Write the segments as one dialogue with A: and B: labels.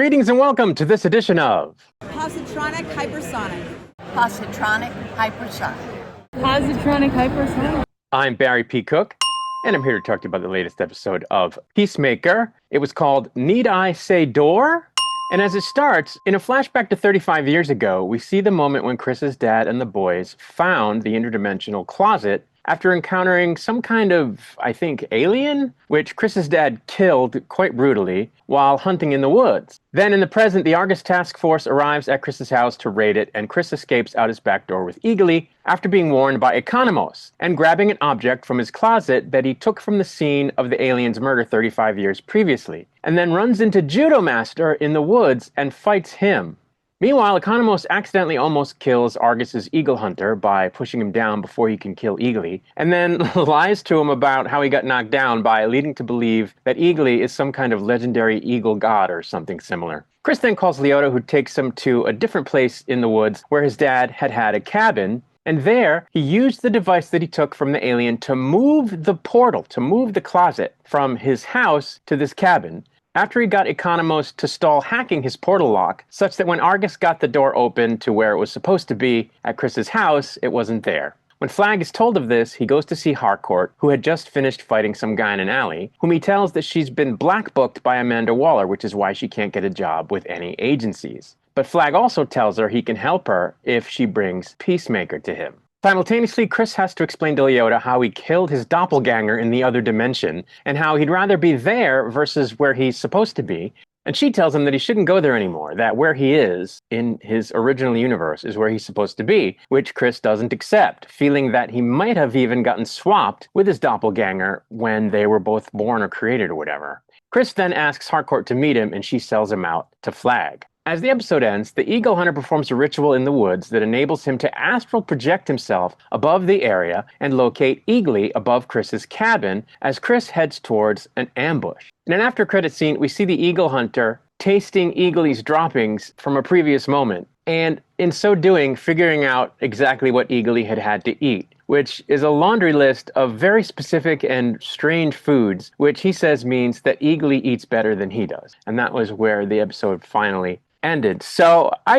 A: Greetings and welcome to this edition of
B: Positronic Hypersonic.
C: Positronic Hypersonic.
B: Positronic Hypersonic.
A: I'm Barry P. Cook, and I'm here to talk to you about the latest episode of Peacemaker. It was called Need I Say Door? And as it starts, in a flashback to 35 years ago, we see the moment when Chris's dad and the boys found the interdimensional closet after encountering some kind of, I think, alien, which Chris's dad killed quite brutally while hunting in the woods. Then in the present, the Argus task force arrives at Chris's house to raid it, and Chris escapes out his back door with Eagly after being warned by Economos and grabbing an object from his closet that he took from the scene of the alien's murder 35 years previously, and then runs into Judo Master in the woods and fights him. Meanwhile, Economos accidentally almost kills Argus's Eagle Hunter by pushing him down before he can kill Eagly, and then lies to him about how he got knocked down by leading to believe that Eagly is some kind of legendary eagle god or something similar. Chris then calls Leota, who takes him to a different place in the woods where his dad had a cabin, and there he used the device that he took from the alien to move the portal, to move the closet from his house to this cabin, after he got Economos to stall hacking his portal lock, such that when Argus got the door open to where it was supposed to be at Chris's house, it wasn't there. When Flag is told of this, he goes to see Harcourt, who had just finished fighting some guy in an alley, whom he tells that she's been black booked by Amanda Waller, which is why she can't get a job with any agencies. But Flag also tells her he can help her if she brings Peacemaker to him. Simultaneously, Chris has to explain to Leota how he killed his doppelganger in the other dimension, and how he'd rather be there versus where he's supposed to be. And she tells him that he shouldn't go there anymore, that where he is in his original universe is where he's supposed to be, which Chris doesn't accept, feeling that he might have even gotten swapped with his doppelganger when they were both born or created or whatever. Chris then asks Harcourt to meet him, and she sells him out to Flag. As the episode ends, the Eagle Hunter performs a ritual in the woods that enables him to astral project himself above the area and locate Eagly above Chris's cabin as Chris heads towards an ambush. In an after-credit scene, we see the Eagle Hunter tasting Eagly's droppings from a previous moment, and in so doing, figuring out exactly what Eagly had to eat, which is a laundry list of very specific and strange foods, which he says means that Eagly eats better than he does. And that was where the episode finally ended. So I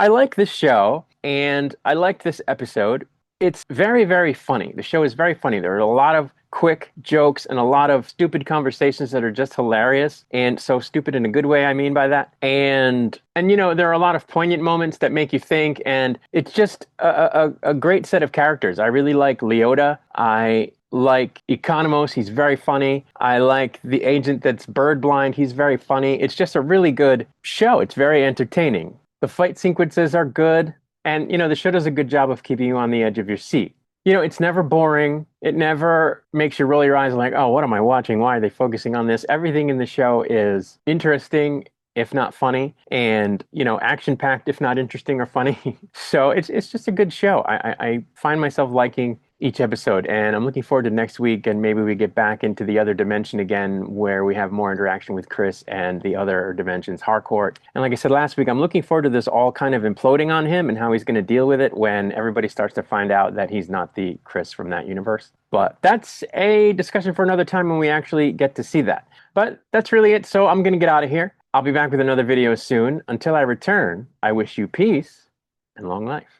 A: like this show, and I like this episode. It's very, very funny. The show is very funny. There are a lot of quick jokes and a lot of stupid conversations that are just hilarious, and so stupid in a good way, I mean by that. And there are a lot of poignant moments that make you think, and it's just a great set of characters. I really like Leota. I like Economos, he's very funny. I like the agent that's bird blind, he's very funny. It's just a really good show. It's very entertaining. The fight sequences are good, and the show does a good job of keeping you on the edge of your seat. It's never boring. It never makes you roll your eyes like, oh, what am I watching? Why are they focusing on this? Everything in the show is interesting, if not funny, and action-packed, if not interesting or funny. So it's just a good show. I find myself liking each episode, and I'm looking forward to next week, and maybe we get back into the other dimension again where we have more interaction with Chris and the other dimensions, Harcourt. And like I said last week, I'm looking forward to this all kind of imploding on him and how he's going to deal with it when everybody starts to find out that he's not the Chris from that universe. But that's a discussion for another time when we actually get to see that. But that's really it, so I'm going to get out of here. I'll be back with another video soon. Until I return, I wish you peace and long life.